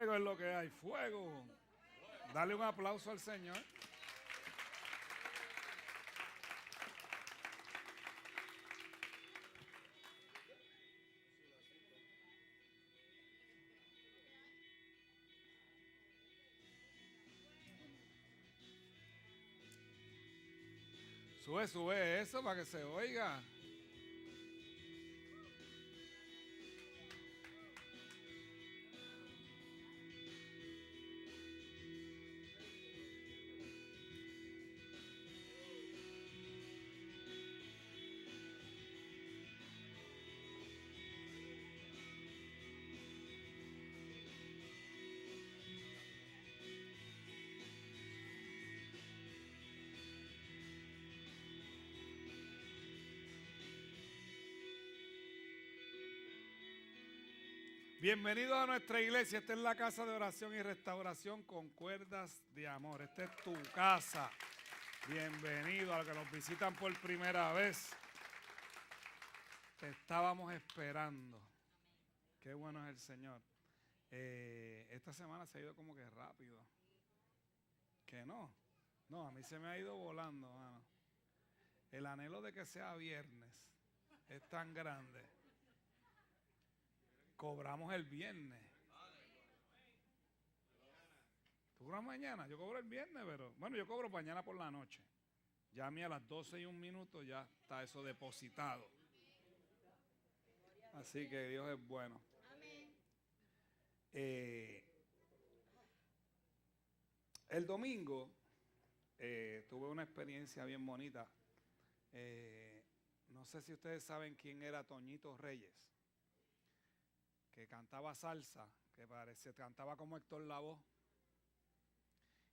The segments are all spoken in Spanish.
Fuego es lo que hay, fuego. Dale un aplauso al Señor. Sube, sube eso para que se oiga. Bienvenido a nuestra iglesia. Esta es la casa de oración y restauración con cuerdas de amor. Esta es tu casa. Bienvenido a los que nos visitan por primera vez. Te estábamos esperando. Qué bueno es el Señor. Esta semana se ha ido como que rápido. ¿Que no? No, a mí se me ha ido volando, mano. El anhelo de que sea viernes es tan grande. Cobramos el viernes. ¿Tú cobras mañana? Yo cobro el viernes, pero... Bueno, yo cobro mañana por la noche. Ya a mí a las 12:01 ya está eso depositado. Así que Dios es bueno. El domingo tuve una experiencia bien bonita. No sé si ustedes saben quién era Toñito Reyes, que cantaba salsa, que cantaba como Héctor Lavoe.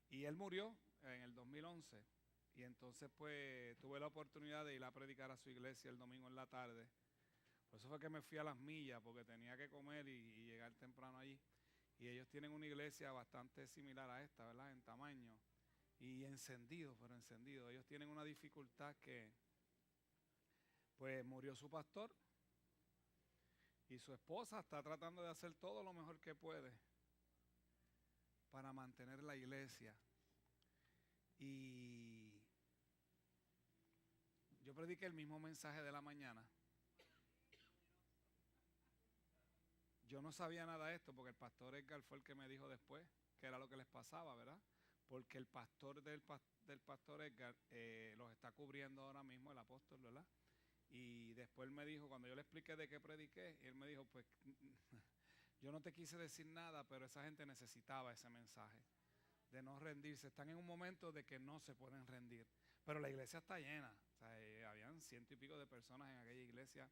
Y él murió en el 2011. Y entonces pues tuve la oportunidad de ir a predicar a su iglesia el domingo en la tarde. Por eso fue que me fui a las millas, porque tenía que comer y llegar temprano allí. Y ellos tienen una iglesia bastante similar a esta, ¿verdad? En tamaño. Y encendido, pero encendido. Ellos tienen una dificultad que, pues murió su pastor. Y su esposa está tratando de hacer todo lo mejor que puede para mantener la iglesia. Y yo prediqué el mismo mensaje de la mañana. Yo no sabía nada de esto porque el pastor Edgar fue el que me dijo después que era lo que les pasaba, ¿verdad? Porque el pastor del pastor Edgar los está cubriendo ahora mismo, el apóstol, ¿verdad? Y después él me dijo, cuando yo le expliqué de qué prediqué, él me dijo, pues yo no te quise decir nada, pero esa gente necesitaba ese mensaje de no rendirse. Están en un momento de que no se pueden rendir. Pero la iglesia está llena. O sea, habían 100 y pico de personas en aquella iglesia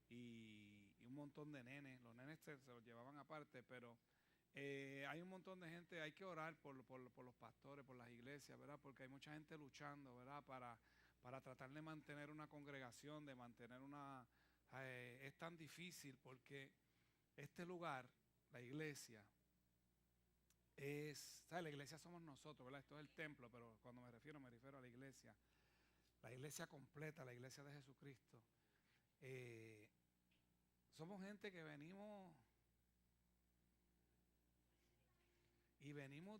y un montón de nenes. Los nenes se los llevaban aparte, pero hay un montón de gente. Hay que orar por los pastores, por las iglesias, ¿verdad? Porque hay mucha gente luchando, ¿verdad? Para tratar de mantener una congregación, de mantener una... es tan difícil porque este lugar, la iglesia, ¿sabes? La iglesia somos nosotros, ¿verdad? Esto es el templo, pero cuando me refiero a la iglesia completa, la iglesia de Jesucristo. Somos gente que venimos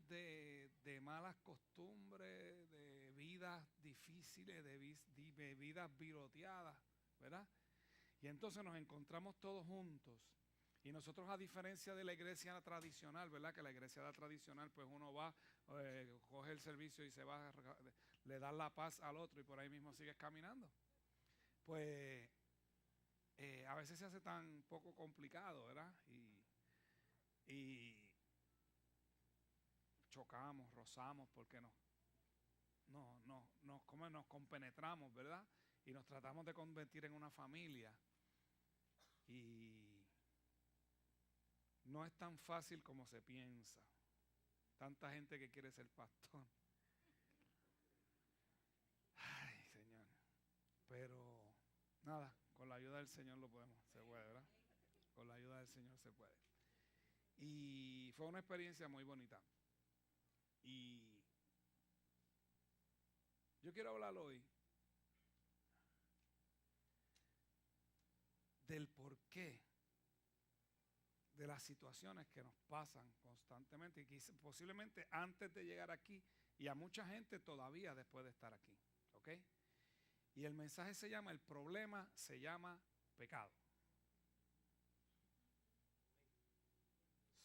de malas costumbres, de vidas difíciles, de vidas viroteadas, ¿verdad? Y entonces nos encontramos todos juntos. Y nosotros, a diferencia de la iglesia tradicional, ¿verdad? Que la iglesia tradicional, pues uno va, coge el servicio y se va, le da la paz al otro y por ahí mismo sigues caminando. Pues a veces se hace tan poco complicado, ¿verdad? Y chocamos, rozamos, porque nos compenetramos, ¿verdad? Y nos tratamos de convertir en una familia. Y no es tan fácil como se piensa. Tanta gente que quiere ser pastor. Ay, Señor. Pero nada, con la ayuda del Señor se puede, ¿verdad? Con la ayuda del Señor se puede. Y fue una experiencia muy bonita. Y yo quiero hablar hoy del porqué de las situaciones que nos pasan constantemente y que posiblemente antes de llegar aquí y a mucha gente todavía después de estar aquí. ¿Ok? Y el mensaje se llama, el problema se llama pecado.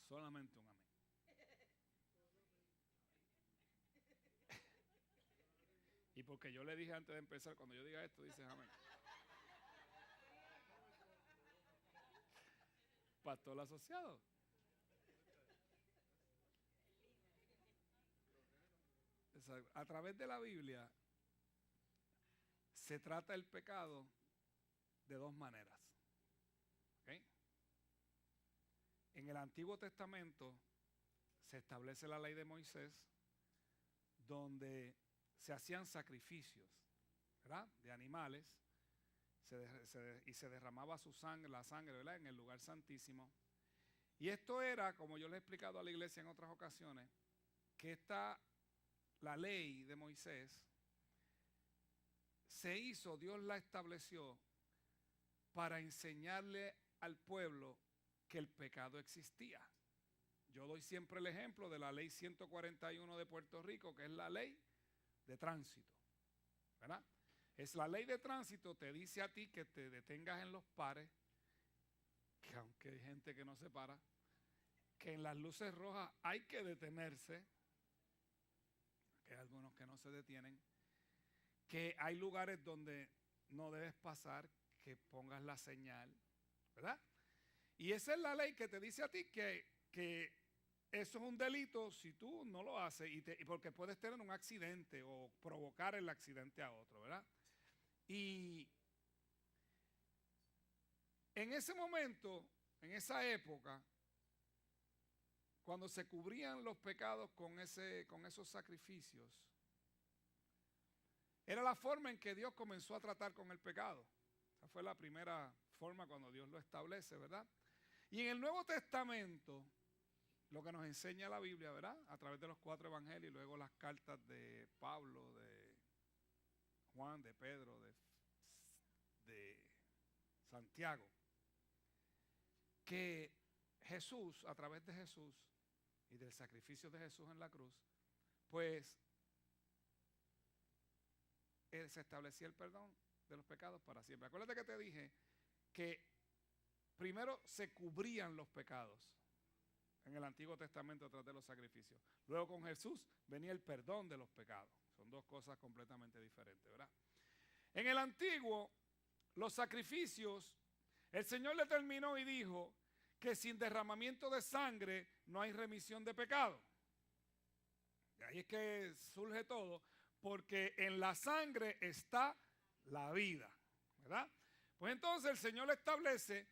Solamente un amén. Y porque yo le dije antes de empezar, cuando yo diga esto, dices amén. Pastor asociado. A través de la Biblia se trata el pecado de dos maneras. ¿Okay? En el Antiguo Testamento se establece la ley de Moisés, donde se hacían sacrificios, ¿verdad?, de animales, y se derramaba su sangre, la sangre, ¿verdad?, en el lugar santísimo. Y esto era, como yo le he explicado a la iglesia en otras ocasiones, que la ley de Moisés se hizo, Dios la estableció para enseñarle al pueblo que el pecado existía. Yo doy siempre el ejemplo de la ley 141 de Puerto Rico, que es la ley de tránsito, ¿verdad? Es la ley de tránsito, te dice a ti que te detengas en los pares, que aunque hay gente que no se para, que en las luces rojas hay que detenerse, que hay algunos que no se detienen, que hay lugares donde no debes pasar, que pongas la señal, ¿verdad? Y esa es la ley que te dice a ti que eso es un delito si tú no lo haces y porque puedes tener un accidente o provocar el accidente a otro, ¿verdad? Y en ese momento, en esa época, cuando se cubrían los pecados con esos sacrificios, era la forma en que Dios comenzó a tratar con el pecado. Esa fue la primera forma cuando Dios lo establece, ¿verdad? Y en el Nuevo Testamento, lo que nos enseña la Biblia, ¿verdad?, a través de los 4 evangelios y luego las cartas de Pablo, de Juan, de Pedro, de Santiago, que Jesús, a través de Jesús y del sacrificio de Jesús en la cruz, pues se establecía el perdón de los pecados para siempre. Acuérdate que te dije que primero se cubrían los pecados en el Antiguo Testamento a través de los sacrificios. Luego con Jesús venía el perdón de los pecados. Son dos cosas completamente diferentes, ¿verdad? En el Antiguo, los sacrificios, el Señor determinó y dijo que sin derramamiento de sangre no hay remisión de pecado. Y ahí es que surge todo, porque en la sangre está la vida, ¿verdad? Pues entonces el Señor establece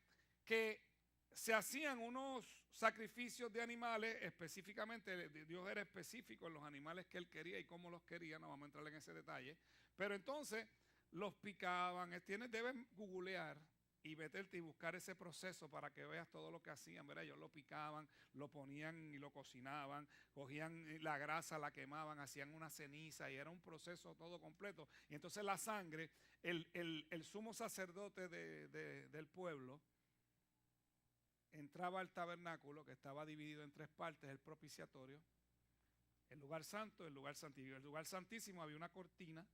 que se hacían unos sacrificios de animales, específicamente Dios era específico en los animales que Él quería y cómo los quería, no vamos a entrar en ese detalle, pero entonces los picaban, debes googlear y meterte y buscar ese proceso para que veas todo lo que hacían, ¿verdad? Ellos lo picaban, lo ponían y lo cocinaban, cogían la grasa, la quemaban, hacían una ceniza y era un proceso todo completo. Y entonces la sangre, el sumo sacerdote del pueblo entraba al tabernáculo, que estaba dividido en 3 partes, el propiciatorio, el lugar santo, el lugar santísimo. En el lugar santísimo había una cortina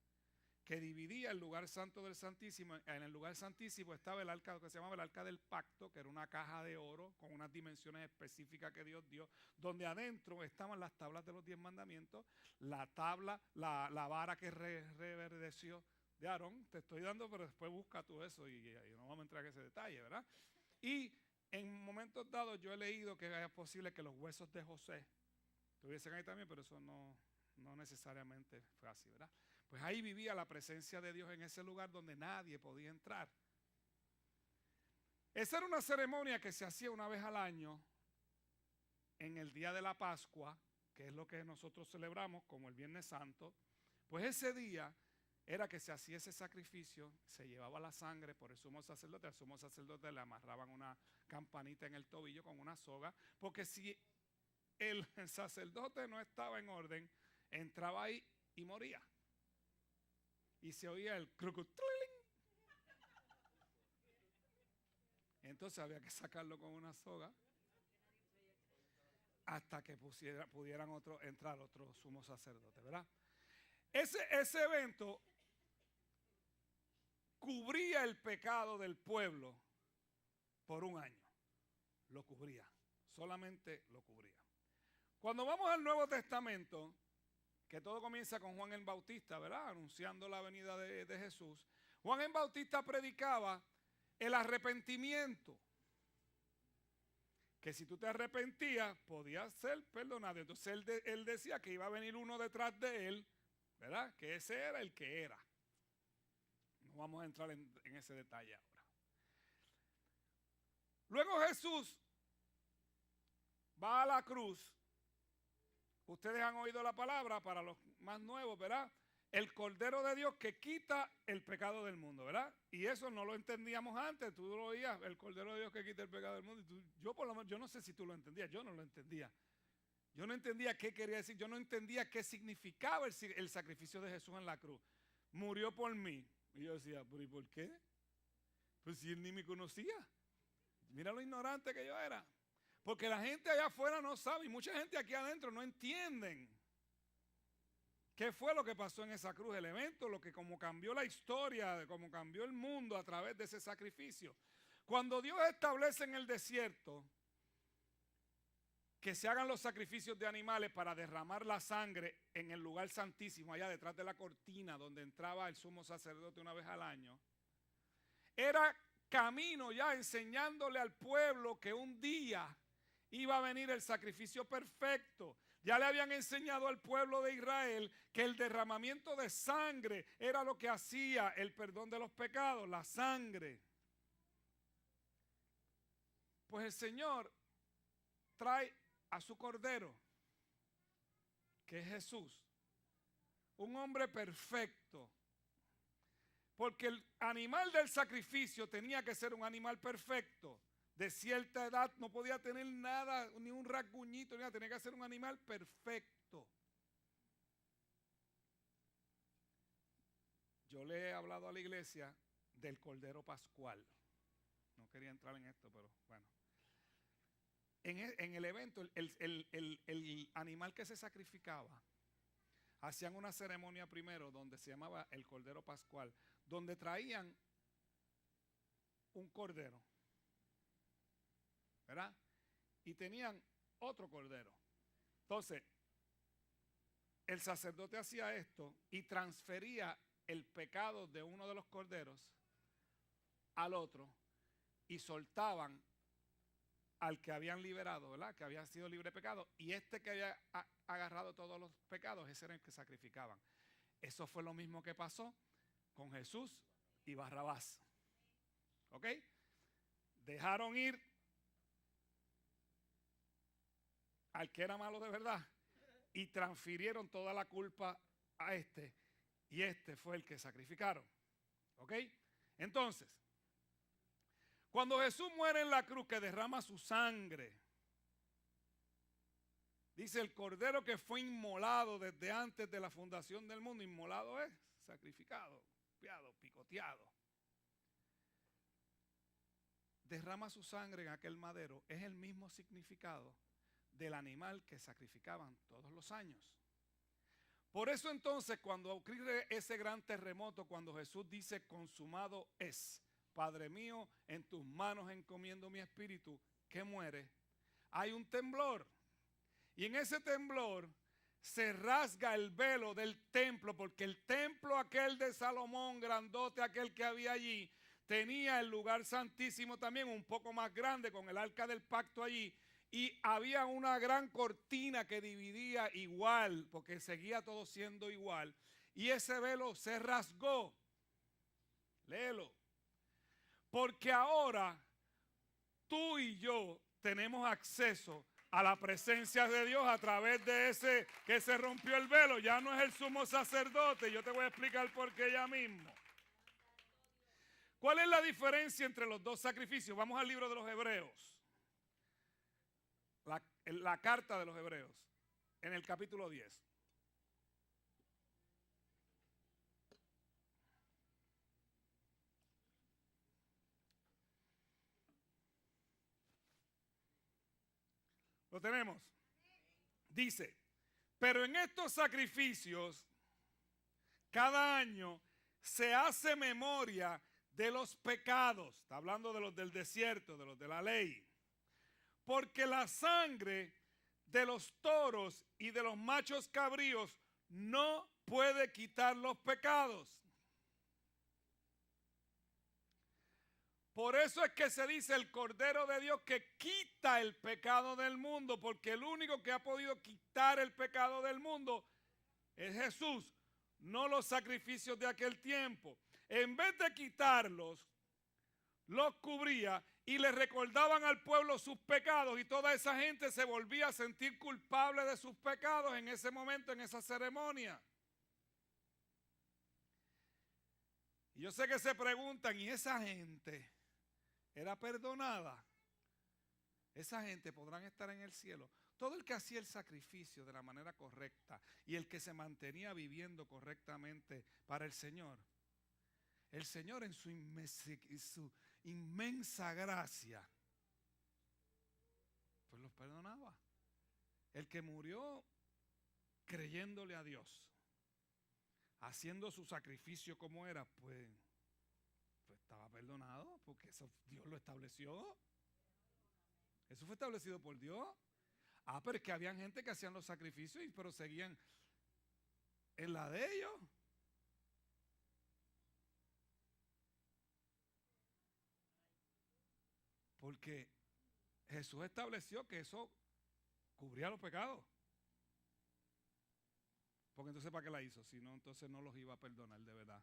que dividía el lugar santo del santísimo. En el lugar santísimo estaba el arca, que se llamaba el arca del pacto, que era una caja de oro con unas dimensiones específicas que Dios dio, donde adentro estaban las tablas de los 10 mandamientos, la tabla, la vara que reverdeció de Aarón. Te estoy dando, pero después busca tú eso y no vamos a entrar en ese detalle, ¿verdad? Y en momentos dados yo he leído que es posible que los huesos de José estuviesen ahí también, pero eso no necesariamente fue así, ¿verdad? Pues ahí vivía la presencia de Dios en ese lugar donde nadie podía entrar. Esa era una ceremonia que se hacía una vez al año en el día de la Pascua, que es lo que nosotros celebramos como el Viernes Santo. Pues ese día era que se hacía ese sacrificio, se llevaba la sangre por el sumo sacerdote. Al sumo sacerdote le amarraban una campanita en el tobillo con una soga, porque si el sacerdote no estaba en orden, entraba ahí y moría. Y se oía el crucutruling. Entonces había que sacarlo con una soga hasta que pudieran entrar otros sumos sacerdotes, ¿verdad? Ese evento cubría el pecado del pueblo por un año. Lo cubría, solamente lo cubría. Cuando vamos al Nuevo Testamento, que todo comienza con Juan el Bautista, ¿verdad? Anunciando la venida de Jesús. Juan el Bautista predicaba el arrepentimiento, que si tú te arrepentías, podías ser perdonado. Entonces él decía que iba a venir uno detrás de él, ¿verdad? Que ese era el que era. No vamos a entrar en ese detalle ahora. Luego Jesús va a la cruz. Ustedes han oído la palabra, para los más nuevos, ¿verdad? El Cordero de Dios que quita el pecado del mundo, ¿verdad? Y eso no lo entendíamos antes. Tú lo oías, el Cordero de Dios que quita el pecado del mundo. Yo por lo menos, yo no sé si tú lo entendías, yo no lo entendía. Yo no entendía qué quería decir, yo no entendía qué significaba el sacrificio de Jesús en la cruz. Murió por mí. Y yo decía, ¿pero y por qué? Pues si él ni me conocía. Mira lo ignorante que yo era. Porque la gente allá afuera no sabe, y mucha gente aquí adentro no entienden qué fue lo que pasó en esa cruz, el evento, lo que como cambió la historia, como cambió el mundo a través de ese sacrificio. Cuando Dios establece en el desierto que se hagan los sacrificios de animales para derramar la sangre en el lugar santísimo, allá detrás de la cortina donde entraba el sumo sacerdote una vez al año, era camino ya enseñándole al pueblo que un día iba a venir el sacrificio perfecto. Ya le habían enseñado al pueblo de Israel que el derramamiento de sangre era lo que hacía el perdón de los pecados, la sangre. Pues el Señor trae a su Cordero, que es Jesús, un hombre perfecto. Porque el animal del sacrificio tenía que ser un animal perfecto. De cierta edad no podía tener nada, ni un rasguñito, ni nada, tenía que ser un animal perfecto. Yo le he hablado a la iglesia del Cordero Pascual. No quería entrar en esto, pero bueno. En el evento, el animal que se sacrificaba, hacían una ceremonia primero donde se llamaba el Cordero Pascual, donde traían un cordero, ¿verdad? Y tenían otro cordero. Entonces, el sacerdote hacía esto y transfería el pecado de uno de los corderos al otro y soltaban al que habían liberado, ¿verdad? Que había sido libre de pecado, y este que había agarrado todos los pecados, ese era el que sacrificaban. Eso fue lo mismo que pasó con Jesús y Barrabás. ¿Ok? Dejaron ir al que era malo de verdad y transfirieron toda la culpa a este, y este fue el que sacrificaron. ¿Ok? Entonces, cuando Jesús muere en la cruz, que derrama su sangre, dice el cordero que fue inmolado desde antes de la fundación del mundo. Inmolado es sacrificado, picoteado. Derrama su sangre en aquel madero. Es el mismo significado del animal que sacrificaban todos los años. Por eso entonces, cuando ocurre ese gran terremoto, cuando Jesús dice consumado es, Padre mío, en tus manos encomiendo mi espíritu, que muere, hay un temblor. Y en ese temblor se rasga el velo del templo, porque el templo aquel de Salomón, grandote aquel que había allí, tenía el lugar santísimo también, un poco más grande, con el arca del pacto allí. Y había una gran cortina que dividía igual, porque seguía todo siendo igual. Y ese velo se rasgó. Léelo. Porque ahora tú y yo tenemos acceso a la presencia de Dios a través de ese que se rompió el velo. Ya no es el sumo sacerdote. Yo te voy a explicar por qué ya mismo. ¿Cuál es la diferencia entre los dos sacrificios? Vamos al libro de los Hebreos. La carta de los Hebreos, en el capítulo 10. ¿Lo tenemos? Dice, pero en estos sacrificios, cada año se hace memoria de los pecados. Está hablando de los del desierto, de los de la ley. Porque la sangre de los toros y de los machos cabríos no puede quitar los pecados. Por eso es que se dice el Cordero de Dios que quita el pecado del mundo, porque el único que ha podido quitar el pecado del mundo es Jesús, no los sacrificios de aquel tiempo. En vez de quitarlos, los cubría y le recordaban al pueblo sus pecados, y toda esa gente se volvía a sentir culpable de sus pecados en ese momento, en esa ceremonia. Y yo sé que se preguntan, ¿y esa gente era perdonada? Esa gente podrán estar en el cielo. Todo el que hacía el sacrificio de la manera correcta y el que se mantenía viviendo correctamente para el Señor en su inmensa gracia, pues los perdonaba. El que murió creyéndole a Dios, haciendo su sacrificio como era, pues estaba perdonado, porque eso Dios lo estableció. Eso fue establecido por Dios. Pero es que habían gente que hacían los sacrificios, pero seguían en la de ellos. Porque Jesús estableció que eso cubría los pecados. Porque entonces, ¿para qué la hizo? Si no, entonces no los iba a perdonar de verdad.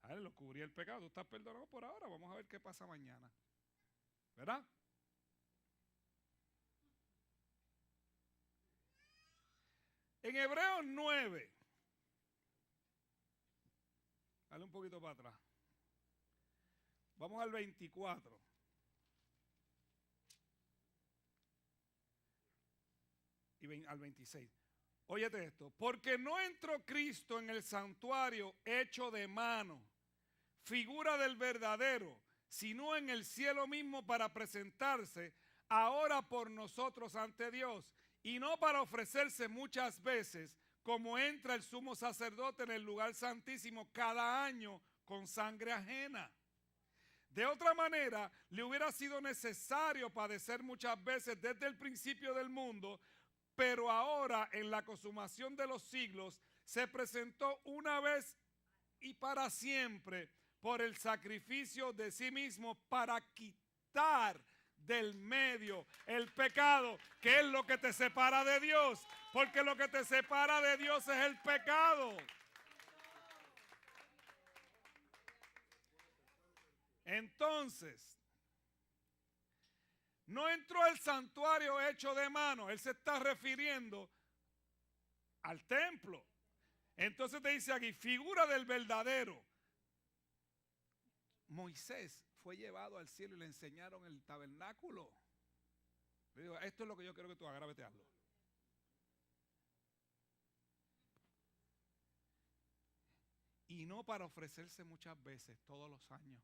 A él lo cubría el pecado. Tú estás perdonado por ahora. Vamos a ver qué pasa mañana. ¿Verdad? En Hebreos 9. Dale un poquito para atrás. Vamos al 24. Y al 26. Óyete esto. Porque no entró Cristo en el santuario hecho de mano, figura del verdadero, sino en el cielo mismo para presentarse ahora por nosotros ante Dios, y no para ofrecerse muchas veces, como entra el sumo sacerdote en el lugar santísimo cada año con sangre ajena. De otra manera, le hubiera sido necesario padecer muchas veces desde el principio del mundo, pero ahora en la consumación de los siglos se presentó una vez y para siempre por el sacrificio de sí mismo para quitar del medio el pecado, que es lo que te separa de Dios, porque lo que te separa de Dios es el pecado. Entonces, no entró al santuario hecho de mano. Él se está refiriendo al templo. Entonces te dice aquí, figura del verdadero. Moisés fue llevado al cielo y le enseñaron el tabernáculo. Le digo, esto es lo que yo quiero que tú hagas, ahora vete a hazlo. Y no para ofrecerse muchas veces, todos los años,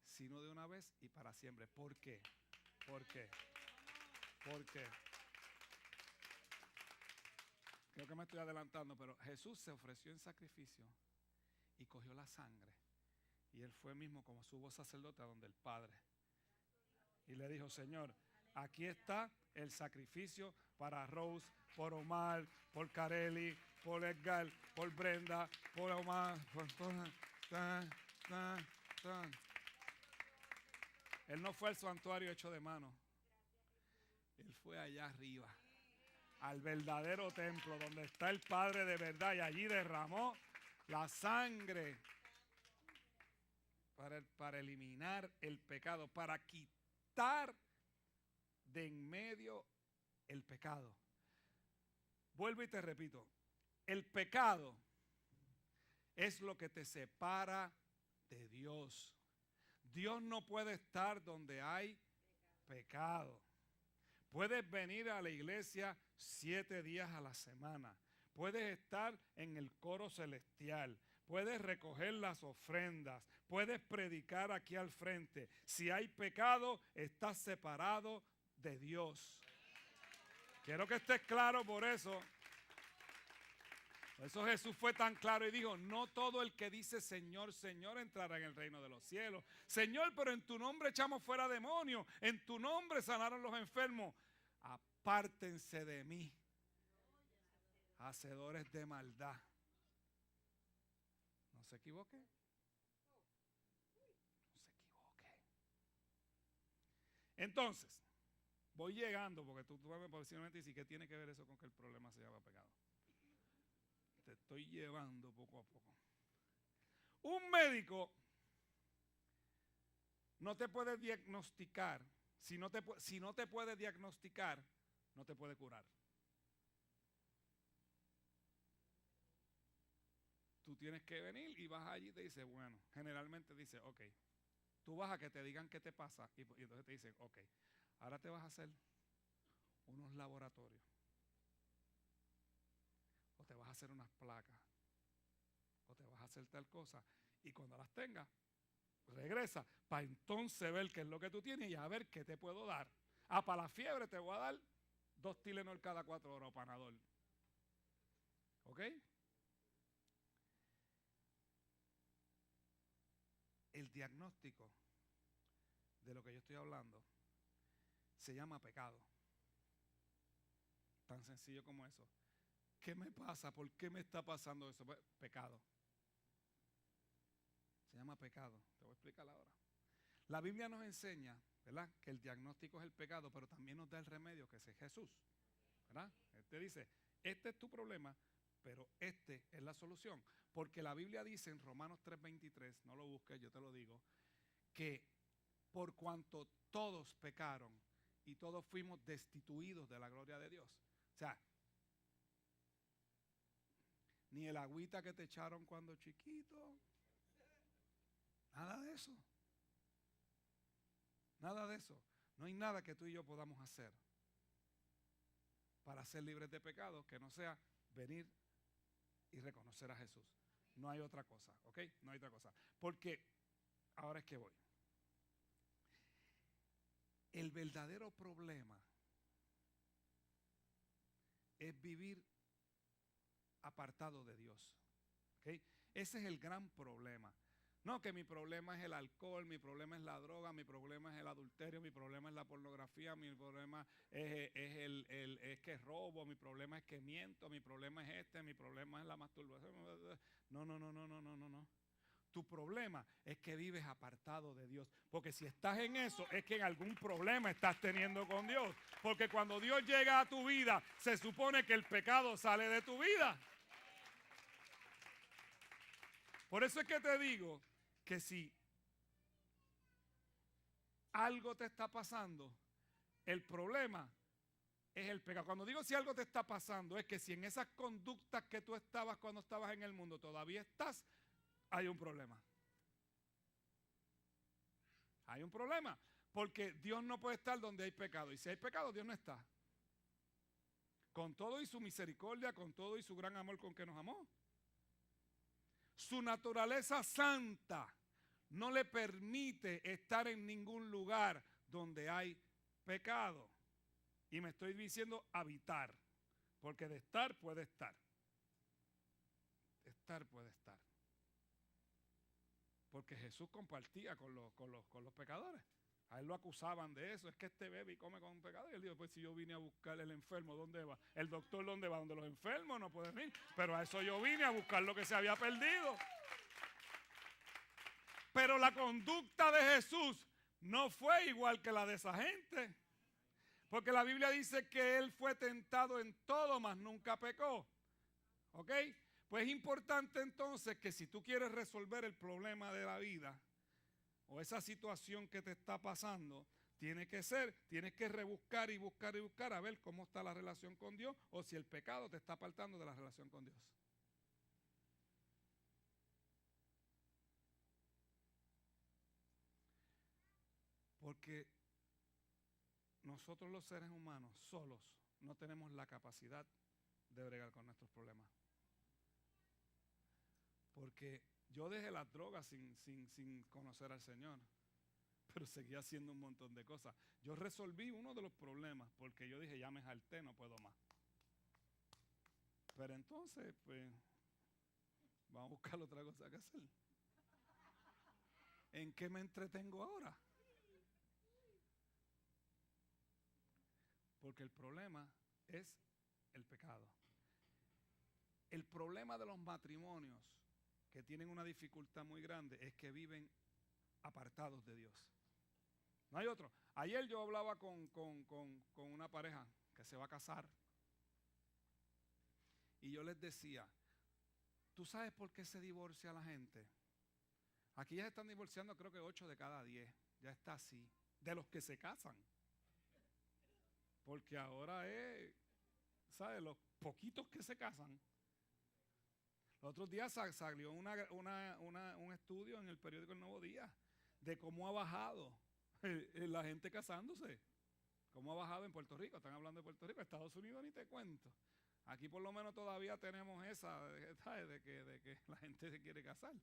sino de una vez y para siempre. ¿Por qué? ¿Por qué? ¿Por qué? Creo que me estoy adelantando, pero Jesús se ofreció en sacrificio y cogió la sangre. Y él fue mismo como sumo sacerdote a donde el Padre. Y le dijo, Señor, aquí está el sacrificio para Rose, por Omar, por Carelli, por Edgar, por Brenda, por Omar, por Él no fue al santuario hecho de mano. Él fue allá arriba, al verdadero templo, donde está el Padre de verdad, y allí derramó la sangre para eliminar el pecado, para quitar de en medio el pecado. Vuelvo y te repito, el pecado es lo que te separa de Dios. Dios no puede estar donde hay pecado. Puedes venir a la iglesia 7 días a la semana. Puedes estar en el coro celestial. Puedes recoger las ofrendas. Puedes predicar aquí al frente. Si hay pecado, estás separado de Dios. Quiero que estés claro por eso. Por eso Jesús fue tan claro y dijo, no todo el que dice Señor, Señor entrará en el reino de los cielos. Señor, pero en tu nombre echamos fuera demonios, en tu nombre sanaron los enfermos. Apártense de mí, hacedores de maldad. No se equivoque. No se equivoque. Entonces, voy llegando, porque tú posiblemente dices, ¿qué tiene que ver eso con que el problema se llama pecado? Te estoy llevando poco a poco. Un médico no te puede diagnosticar. Si no te puede diagnosticar, no te puede curar. Tú tienes que venir y vas allí y te dice, bueno, generalmente dice, ok, tú vas a que te digan qué te pasa y entonces te dicen, ok, ahora te vas a hacer unos laboratorios o te vas a hacer unas placas o te vas a hacer tal cosa y cuando las tengas, regresa para entonces ver qué es lo que tú tienes y a ver qué te puedo dar. Para la fiebre te voy a dar 2 Tylenol cada 4 horas o Panadol. ¿Ok? El diagnóstico de lo que yo estoy hablando se llama pecado. Tan sencillo como eso. ¿Qué me pasa? ¿Por qué me está pasando eso? Pues, pecado. Se llama pecado. Te voy a explicar ahora. La Biblia nos enseña, ¿verdad?, que el diagnóstico es el pecado, pero también nos da el remedio, que es Jesús. ¿Verdad? Él te dice, este es tu problema, pero este es la solución. Porque la Biblia dice en Romanos 3:23, no lo busques, yo te lo digo, que por cuanto todos pecaron y todos fuimos destituidos de la gloria de Dios. O sea, ni el agüita que te echaron cuando chiquito, nada de eso. Nada de eso. No hay nada que tú y yo podamos hacer para ser libres de pecado que no sea venir y reconocer a Jesús. No hay otra cosa, ¿ok? No hay otra cosa. Porque, ahora es que voy. El verdadero problema es vivir apartado de Dios, ¿ok? Ese es el gran problema. No, que mi problema es el alcohol, mi problema es la droga, mi problema es el adulterio, mi problema es la pornografía, mi problema es que robo, mi problema es que miento, mi problema es mi problema es la masturbación. No, no, no, no, no, no, no, no. Tu problema es que vives apartado de Dios. Porque si estás en eso, es que en algún problema estás teniendo con Dios. Porque cuando Dios llega a tu vida, se supone que el pecado sale de tu vida. Por eso es que te digo que si algo te está pasando, el problema es el pecado. Cuando digo si algo te está pasando, es que si en esas conductas que tú estabas cuando estabas en el mundo todavía estás, hay un problema. Hay un problema. Porque Dios no puede estar donde hay pecado. Y si hay pecado, Dios no está. Con todo y su misericordia, con todo y su gran amor con que nos amó. Su naturaleza santa no le permite estar en ningún lugar donde hay pecado. Y me estoy diciendo habitar, porque de estar puede estar. De estar puede estar. Porque Jesús compartía con los pecadores. A él lo acusaban de eso, es que este bebe y come con un pecador. Y él dijo, pues si yo vine a buscar el enfermo, ¿dónde va? El doctor, ¿dónde va? Donde los enfermos no pueden ir. Pero a eso yo vine a buscar lo que se había perdido. Pero la conducta de Jesús no fue igual que la de esa gente. Porque la Biblia dice que él fue tentado en todo, mas nunca pecó. ¿Ok? Pues es importante entonces que si tú quieres resolver el problema de la vida o esa situación que te está pasando, tienes que rebuscar y buscar y buscar a ver cómo está la relación con Dios o si el pecado te está apartando de la relación con Dios. Porque nosotros los seres humanos solos no tenemos la capacidad de bregar con nuestros problemas. Porque yo dejé las drogas sin conocer al Señor. pero seguía haciendo un montón de cosas. Yo resolví uno de los problemas porque yo dije, ya me jalté, no puedo más. Pero entonces, pues, vamos a buscar otra cosa que hacer. ¿En qué me entretengo ahora? Porque el problema es el pecado. El problema de los matrimonios que tienen una dificultad muy grande es que viven apartados de Dios. No hay otro. Ayer yo hablaba con una pareja que se va a casar y yo les decía, ¿tú sabes por qué se divorcia la gente? Aquí ya se están divorciando creo que 8 de cada 10. Ya está así. De los que se casan. Porque ahora es, ¿sabes? Los poquitos que se casan. Los otros días salió un estudio en el periódico El Nuevo Día de cómo ha bajado la gente casándose. Cómo ha bajado en Puerto Rico. Están hablando de Puerto Rico. Estados Unidos ni te cuento. Aquí por lo menos todavía tenemos esa, ¿sabes? De que la gente se quiere casar.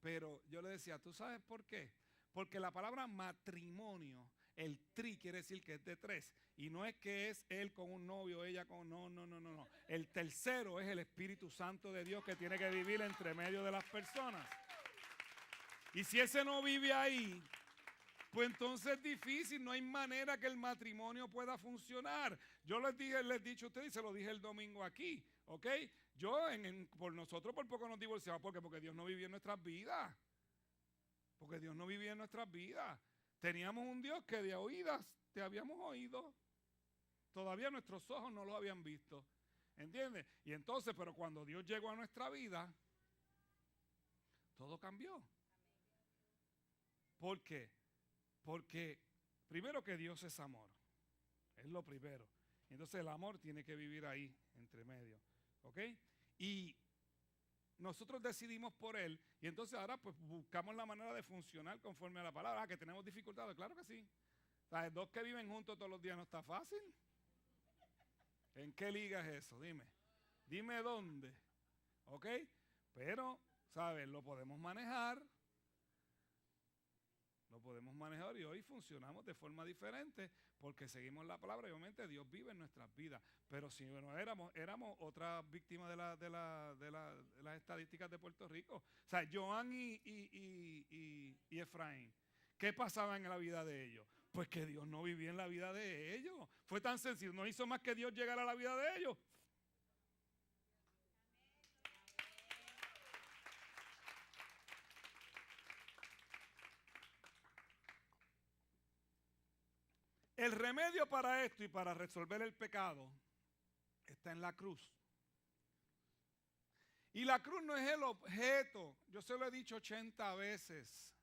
Pero yo le decía, ¿tú sabes por qué? Porque la palabra matrimonio, el tri quiere decir que es de 3. Y no es que es él con un novio, ella con... No. El tercero es el Espíritu Santo de Dios que tiene que vivir entre medio de las personas. Y si ese no vive ahí, pues entonces es difícil, no hay manera que el matrimonio pueda funcionar. Yo les he dicho a ustedes y se lo dije el domingo aquí, ¿ok? Por nosotros por poco nos divorciamos, porque Dios no vivía en nuestras vidas. Porque Dios no vivía en nuestras vidas. Teníamos un Dios que de oídas te habíamos oído. Todavía nuestros ojos no lo habían visto. ¿Entiendes? Y entonces, pero cuando Dios llegó a nuestra vida, todo cambió. ¿Por qué? Porque primero que Dios es amor. Es lo primero. Entonces el amor tiene que vivir ahí, entre medio. ¿Ok? Y nosotros decidimos por Él. Y entonces ahora pues buscamos la manera de funcionar conforme a la palabra. Ah, que tenemos dificultades. Claro que sí. ¿Sabes? Dos que viven juntos todos los días no está fácil. ¿En qué liga es eso? Dime. Dime dónde. ¿Ok? Pero, ¿sabes? Lo podemos manejar. Lo podemos manejar y hoy funcionamos de forma diferente porque seguimos la palabra y obviamente Dios vive en nuestras vidas. Pero si no éramos otras víctimas de las estadísticas de Puerto Rico. O sea, Joan y Efraín, ¿qué pasaba en la vida de ellos? Pues que Dios no vivía en la vida de ellos. Fue tan sencillo, no hizo más que Dios llegar a la vida de ellos. El remedio para esto y para resolver el pecado está en la cruz. Y la cruz no es el objeto. Yo se lo he dicho 80 veces.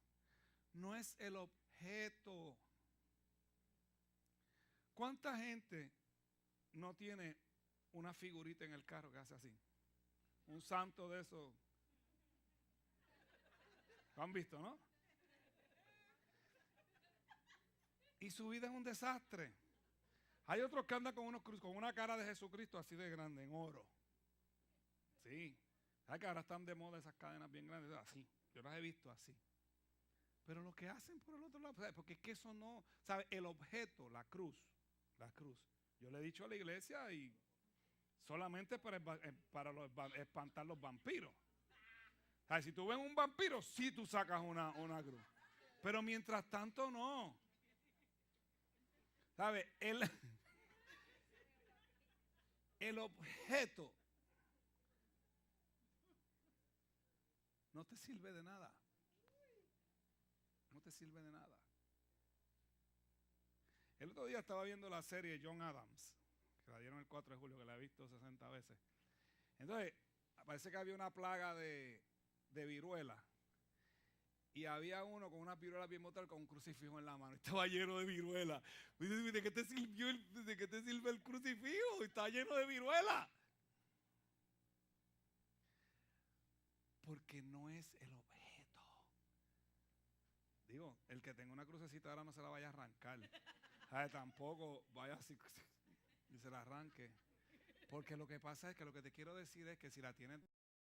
No es el objeto. ¿Cuánta gente no tiene una figurita en el carro que hace así? Un santo de esos. ¿Lo han visto, no? Y su vida es un desastre. Hay otros que andan con una cara de Jesucristo así de grande, en oro. Sí. ¿Sabes que ahora están de moda esas cadenas bien grandes? Así. Yo las he visto así. Pero lo que hacen por el otro lado, ¿sabes? Porque es que eso no, ¿sabes? El objeto, la cruz. Yo le he dicho a la iglesia y solamente para espantar los vampiros. ¿Sabes? Si tú ves un vampiro, sí tú sacas una cruz. Pero mientras tanto no. ¿Sabes? El objeto no te sirve de nada. No te sirve de nada. El otro día estaba viendo la serie John Adams, que la dieron el 4 de julio, que la he visto 60 veces. Entonces, parece que había una plaga de viruela. Y había uno con una viruela bien mortal con un crucifijo en la mano. Estaba lleno de viruela. ¿De qué te sirve el crucifijo? Está lleno de viruela. Porque no es el objeto. Digo, el que tenga una crucecita ahora no se la vaya a arrancar. Tampoco vaya así y se la arranque. Porque lo que pasa es que lo que te quiero decir es que si la tienes